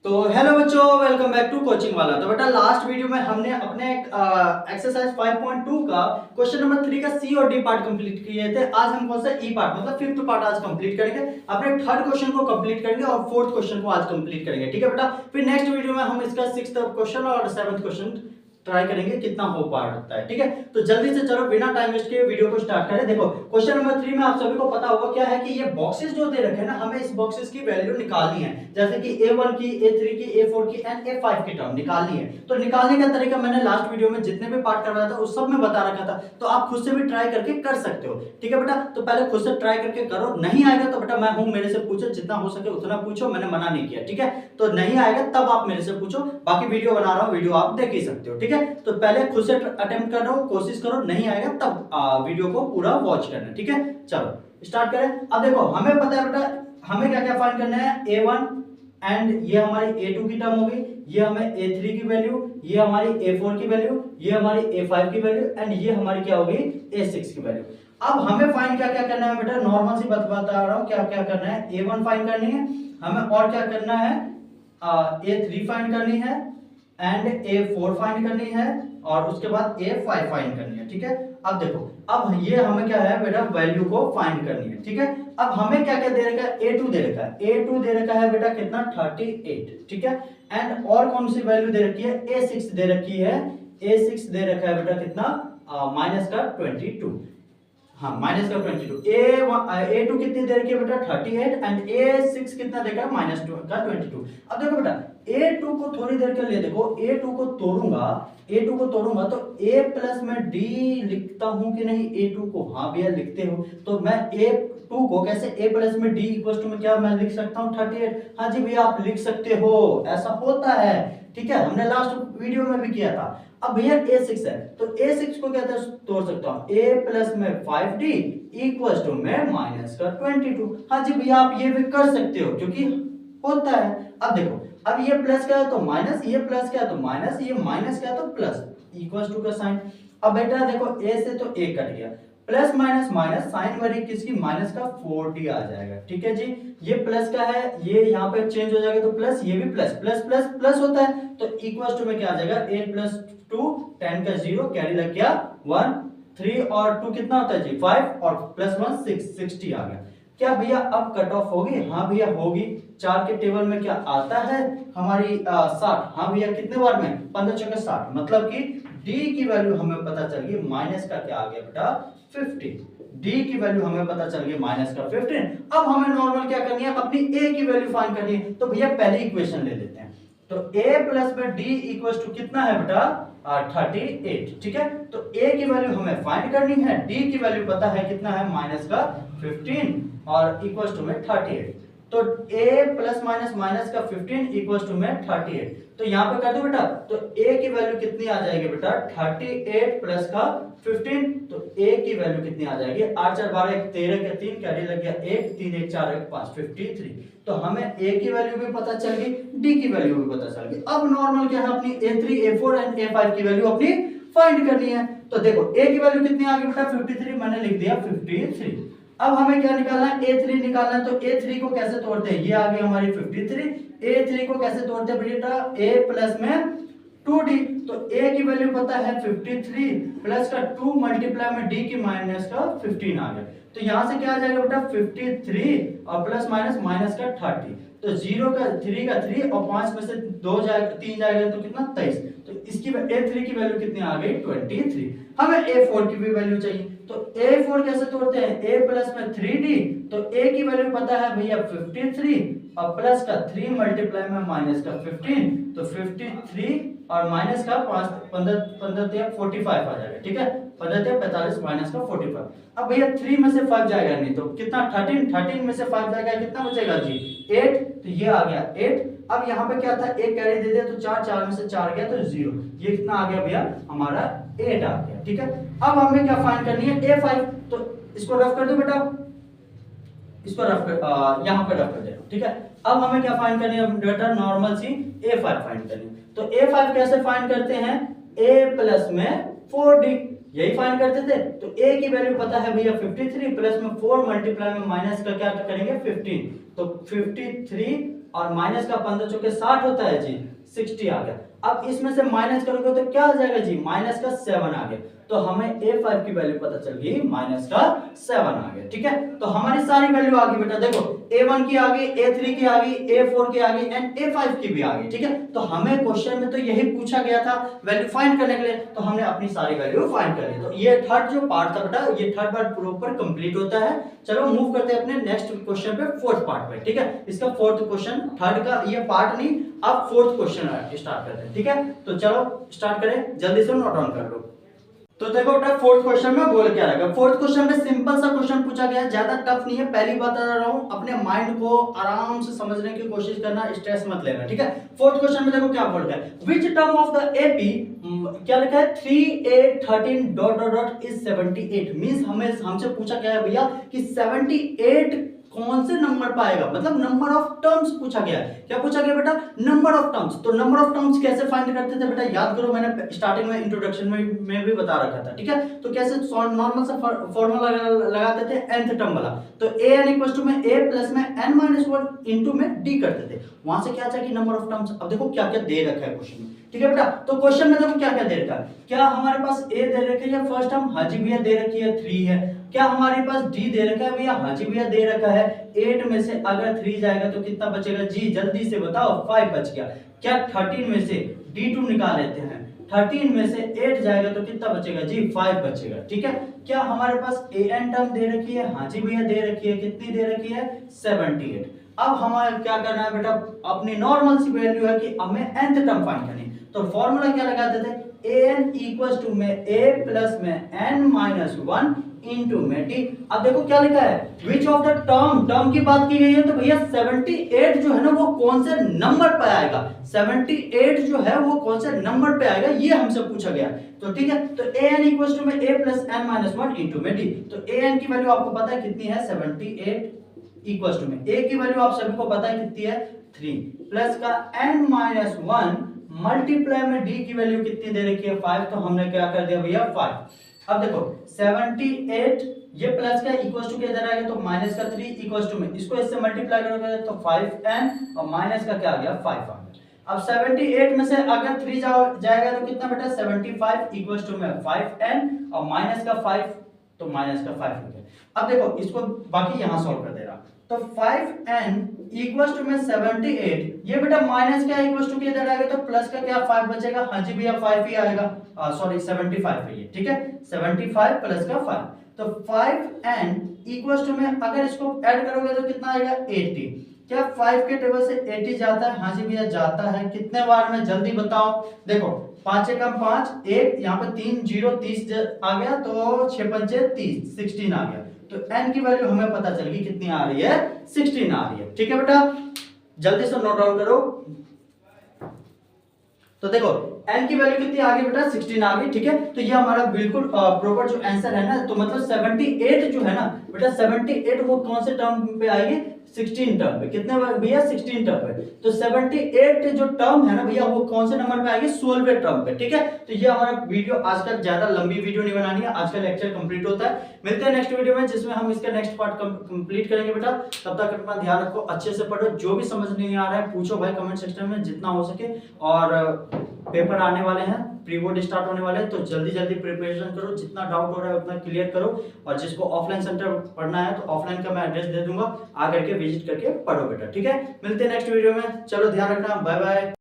तो हेलो बच्चों, welcome back to coaching वाला। तो बेटा लास्ट वीडियो में हमने अपने एक्सरसाइज 5.2 का क्वेश्चन नंबर 3 का सी और डी पार्ट कंप्लीट किए थे। आज हम कौन सा ई पार्ट मतलब फिफ्थ पार्ट आज कंप्लीट करेंगे। अपने थर्ड क्वेश्चन को कंप्लीट करेंगे और फोर्थ क्वेश्चन को आज कंप्लीट करेंगे, ठीक है बेटा। फिर नेक्स्ट वीडियो में हम इसका सिक्स्थ क्वेश्चन और सेवंथ क्वेश्चन ट्राई करेंगे कितना हो पाता है, ठीक है। तो जल्दी से चलो बिना टाइम वेस्ट किए वीडियो को स्टार्ट करें। देखो क्वेश्चन नंबर 3 में आप सभी को पता होगा क्या है कि ये बॉक्सेस जो दे रखे हैं ना, हमें इस बॉक्सेस की वैल्यू निकालनी है। जैसे कि A1 की, A3 की, A4 की एंड A5 की टर्म निकालनी है। तो निकालने का तरीका मैंने लास्ट वीडियो में जितने भी पार्ट करवाया था उस सब में बता रखा था, तो आप खुद से भी ट्राई करके कर सकते हो, ठीक है बेटा। तो पहले खुद से ट्राई करके करो, नहीं आएगा तो बेटा मैं हूं, मेरे से पूछो, जितना हो सके उतना पूछो, मैंने मना नहीं किया, ठीक है। तो नहीं आएगा तब आप मेरे से पूछो, बाकी वीडियो बना रहा हूं, वीडियो आप देख ही सकते हो, ठीक है। तो पहले खुद से अटेम्प्ट करो, कोशिश करो, नहीं आएगा तब वीडियो को पूरा वॉच करना, ठीक है। चलो स्टार्ट करें। अब देखो हमें पता है बेटा हमें क्या क्या फाइंड करना है। A1 एंड ये हमारी A2 की टर्म होगी, ये हमें A3 की वैल्यू, ये हमारी A4 की वैल्यू, ये हमारी A5 की वैल्यू एंड ये हमारी क्या होगी A6 की वैल्यू। अब हमें फाइंड क्या क्या करना है बेटा, नॉर्मल सी बात बता रहा हूं, क्या क्या करना है। A1 फाइंड करनी है हमें, और क्या करना है, A3 फाइंड करनी है एंड A4 फाइंड करनी है और उसके बाद A5 फाइंड करनी है, ठीक है। अब देखो अब ये हमें क्या है बेटा, वैल्यू को फाइंड करनी है, ठीक है। अब हमें क्या क्या दे रखा है, A2 दे रखा है, A2 दे रखा है बेटा कितना 38, ठीक है। एंड और कौन सी वैल्यू दे रखी है, A6 दे रखी है, A6 दे रखा है बेटा कितना माइनस का 22, हाँ माइनस का 22। A2 कितनी देर की है बेटा 38 एंड A6 कितना देगा माइनस का 22। अब देखो बेटा A2 को थोड़ी देर के लिए देखो, A2 को तोड़ूंगा तो A प्लस में D लिखता हूं कि नहीं A2 को, हाँ भैया लिखते हो। तो मैं A2 को कैसे A प्लस में D इक्वल टू में क्या मैं लिख सकता हूँ 38, हाँ जी भैया आप लिख सकते हो, ऐसा होता है, ठीक है। हमने लास्ट वीडियो में भी किया था। अब भैया A6 है तो A6 को क्या तोड़ सकता हूं, A प्लस में 5D इक्वल टू में माइनस का 22। हाँ जी भैया आप ये भी कर सकते हो क्योंकि होता है। अब देखो अब ये प्लस क्या है तो माइनस, ये प्लस क्या है तो माइनस, ये माइनस क्या है तो प्लस, इक्वल टू का साइन। अब बेटा देखो A से तो A कट गया, plus minus minus, sign value किसकी माइनस का 4D आ जाएगा, ठीक है जी। ये प्लस का है, ये यहाँ पे चेंज हो जाएगा तो प्लस, ये भी प्लस, प्लस प्लस प्लस होता है तो इक्वल टू में क्या आ जाएगा 8 प्लस 2 10 का 0 कैरी लग गया 1, 3 और 2 कितना होता है जी 5 और प्लस 1 6, 60 आ गया। क्या भैया अब कट ऑफ होगी, हाँ भैया होगी। 4 के टेबल में क्या आता है हमारी 60, हाँ भैया कितने बार में 15 चौके 60, मतलब कि D की वैल्यू हमें पता चल गई माइनस का क्या आ गया बेटा 15। D की वैल्यू हमें पता चल गई माइनस का 15। अब हमें नॉर्मल क्या करनी है, अपनी A की वैल्यू फाइंड करनी है। तो भैया पहले इक्वेशन ले लेते हैं। तो A प्लस में D इक्वल टू कितना है बेटा 38, ठीक है। तो A की वैल्यू हमें फाइंड करनी है, D की वैल्यू पता है कितना है माइनस का 15 और इक्वल टू में 38। तो A प्लस माइनस माइनस का 15 इक्वल टू में 38। तो यहाँ पे कर दो बेटा, तो A की वैल्यू कितनी आ जाएगी बेटा 38 प्लस का 15, तो A की वैल्यू कितनी आ जाएगी 8 4 12 1 13 का 3 कैरी लग गया 1 3 1 4 1 5 53। तो हमें A की वैल्यू भी पता चल गई, D की वैल्यू भी पता चल गई। अब नॉर्मल क्या है, अपनी A3 A4 एंड A5 की वैल्यू अपनी फाइंड करनी है। तो देखो A की वैल्यू कितनी आ गई बेटा 53, मैंने लिख दिया 53। अब हमें क्या निकालना है A3 निकालना है। तो A3 को कैसे तोड़ते हैं, ये आ गई हमारी 53। A3 को कैसे तोड़ते हैं बेटा A प्लस में 2D, तो A की वैल्यू पता है 53 प्लस का 2 मल्टीप्लाई में D की माइनस का 15 आ गया। तो यहां से क्या आ जाएगा बेटा 53 और प्लस माइनस माइनस का 30, तो 0 का 3 का 3 और 5 में से 2 जाएगा 3 जाएगा तो कितना 23। तो इसकी A3 की वैल्यू कितनी आ गई 23। हमें A4 की भी वैल्यू चाहिए, तो A4 कैसे तोड़ते हैं, A प्लस में 3D, तो A की वैल्यू पता है भैया 53 और प्लस का 3 मल्टीप्लाई में माइनस का 15, तो 53 और माइनस का 5 15 15 45 आ जाएगा, ठीक है। 15 45 माइनस का 45। अब भैया 3 में से 5 जाएगा नहीं तो कितना 13 में से 5 जाएगा कितना बचेगा जी 8, तो ये आ गया 8। अब यहाँ पे क्या था एक कैरी दे दिया तो 4 4 में से 4 गया तो 0, ये कितना आ गया भैया हमारा 8 आ गया, ठीक है। अब हमें क्या फाइंड करनी है A5, तो इसको रफ कर दो बेटा, इसको रफ कर यहाँ पे रफ कर दे, ठीक है। अब हमें क्या फाइंड करनी है बेटा, नॉर्मल सी A5 फाइंड करनी है। तो A5 कैसे फाइंड करते हैं, A प्लस में 4D यही फाइंड करते थे। तो A की वैल्यू पता है भैया 53 प्लस में 4 मल्टीप्लाई में माइनस का क्या करेंगे 15, तो 53 और माइनस का 15 चौके 60 होता है जी, 60 आ गया। अब इसमें से माइनस करोगे तो क्या आ जाएगा जी, माइनस का 7 आ गया। तो हमें A5 की वैल्यू पता चल गई माइनस का 7 आ गया। ठीक है, तो हमारी सारी वैल्यू आ गई बेटा। देखो A1 की आ गई, A3 की आ गई, A4 की आ गई एंड A5 की भी आ गई। ठीक है, तो हमें क्वेश्चन में तो यही पूछा गया था वैल्यू फाइंड करने के लिए, तो हमने अपनी सारी वैल्यू फाइंड कर ली। तो ये थर्ड जो पार्ट था बेटा, ये थर्ड पार्ट प्रॉपर कंप्लीट होता है। चलो मूव करते हैं अपने नेक्स्ट क्वेश्चन पे, फोर्थ पार्ट पे। ठीक है, इसका फोर्थ क्वेश्चन, थर्ड का ये पार्ट नहीं, अब फोर्थ क्वेश्चन स्टार्ट करते हैं। ठीक है, तो चलो स्टार्ट करें, जल्दी से नोट डाउन कर लो। तो देखो बेटा फोर्थ क्वेश्चन में बोल क्या रहेगा। फोर्थ क्वेश्चन में सिंपल सा क्वेश्चन पूछा गया है, ज्यादा टफ नहीं है, पहली बात बता रहा हूं, अपने माइंड को आराम से समझने की कोशिश करना, स्ट्रेस मत लेना। ठीक है, फोर्थ क्वेश्चन में देखो क्या बोल रहा है, which term of the AP, क्या लिखा है 3 8 13 dot dot dot is 78। Means हमें हमसे पूछा गया है भैया कि 78 कौन से नंबर पाएगा, मतलब नंबर ऑफ टर्म्स पूछा गया है। क्या पूछा गया बेटा, नंबर ऑफ टर्म्स। तो नंबर ऑफ टर्म्स कैसे फाइंड करते थे बेटा, याद करो, मैंने स्टार्टिंग में इंट्रोडक्शन में भी बता रखा था। ठीक है, तो कैसे नॉर्मल सा फॉर्मूला लगाते थे nth टर्म वाला। तो an इक्वल्स टू में a प्लस में n माइनस 1 इनटू में d करते थे। वहां से क्या चाहिए, नंबर ऑफ टर्म्स। अब देखो क्या क्या दे रखा है क्वेश्चन में। ठीक है बेटा, तो क्वेश्चन में देखो क्या क्या दे रखा है। क्या हमारे पास a दे रखा है, फर्स्ट टर्म हाजी भैया दे रखी है 3 है। क्या हमारे पास d दे रखा है भैया, हाजी भैया दे रखा है 8 में से अगर 3 जाएगा तो कितना बचेगा जी, जल्दी से बताओ, 5 बच गया। क्या 13 में से d2 निकाल लेते हैं, 13 में से 8 जाएगा तो कितना बचेगा जी, 5 बचेगा। ठीक है, क्या हमारे पास an टर्म दे रखी है, हाजी भैया दे रखी है, कितनी दे रखी है 78। अब हमें क्या करना है बेटा, अपनी नॉर्मल सी वैल्यू है कि हमें nth टर्म फाइंड करनी है। तो फॉर्मूला क्या लगाते थे, an इक्वल्स टू में a प्लस में n माइनस 1 इनटू में t। अब देखो क्या लिखा है, विच ऑफ द टर्म की बात की गई है, तो भैया 78 जो है ना वो कौन से नंबर पे आएगा, 78 जो है वो कौन से नंबर पे आएगा, ये हमसे पूछा गया। तो ठीक है, तो an इक्वल्स टू में a plus n minus 1 into में t। तो an की वैल्यू आपको पता है कितनी है, 78 इक्वल्स टू में a की वैल्यू आप सभी को पता है कितनी है 3 प्लस का n माइनस 1 मल्टीप्लाई में d की वैल्यू कितनी दे रखी है 5। तो हमने क्या कर दिया भैया 5। अब देखो 78 ये प्लस का इक्वल्स टू क्या इधर आएगा, तो माइनस का 3 इक्वल्स टू में इसको इससे मल्टीप्लाई करोगे तो 5n और माइनस का क्या आ गया 5 आ गया। अब 78 में से अगर 3 जाएगा तो कितना बेटा 75 इक्वल्स टू में 5n और माइनस का 5, तो माइनस का 5 हो गया। अब देखो इसको बाकी यहां सॉल्व कर दे रहा, तो 5n इक्वल्स टू में 78, ये बेटा माइनस का इक्वल्स टू के इधर आएगा तो प्लस का क्या 5 बचेगा, हां जी भैया 5 ही आएगा, सॉरी 75 है ये। ठीक है, 75 प्लस का 5, तो 5n इक्वल्स टू में अगर इसको ऐड करोगे तो कितना आएगा 80। क्या 5 के टेबल से 80 जाता है, हां जी भैया जाता है। कितने बार में जल्दी बताओ, देखो 5 से कम 5, 1 यहाँ पे 3 0 30 आ गया, तो 6 पंचे 30, 16 आ गया। तो n की वैल्यू हमें पता चल गई कितनी आ रही है, 16 आ रही है। ठीक है बेटा, जल्दी से नोट डाउन करो। तो देखो n की वैल्यू कितनी आ गई बेटा 16 आ गई। ठीक है, तो ये हमारा बिल्कुल प्रॉपर जो आंसर है ना, तो मतलब 78 जो है ना बेटा, 78 वो कौन से टर्म पे आएगी, 16 टर्म पे। कितने भैया 16 टर्म पे, तो 78 जो टर्म है ना भैया वो कौन से नंबर पे आएगी, 16वें टर्म पे। ठीक है, तो ये हमारा वीडियो आज का ज्यादा लंबी वीडियो नहीं बनानी है, आज का लेक्चर कंप्लीट होता है। मिलते हैं नेक्स्ट वीडियो में जिसमें हम इसका नेक्स्ट पार्ट कंप्लीट करेंगे बेटा। तब तक अपना ध्यान रखो, अच्छे से पढ़ो, जो भी समझ नहीं आ रहा है पूछो भाई कमेंट सेक्शन में जितना हो सके। और पेपर आने वाले हैं, प्री बोर्ड स्टार्ट होने वाले हैं, तो जल्दी जल्दी प्रिपरेशन करो, जितना डाउट हो रहा है उतना क्लियर करो। और जिसको ऑफलाइन सेंटर पढ़ना है तो ऑफलाइन का मैं एड्रेस दे दूंगा, आकर के विजिट करके पढ़ो बेटा। ठीक है, मिलते हैं नेक्स्ट वीडियो में, चलो ध्यान रखना, बाय बाय।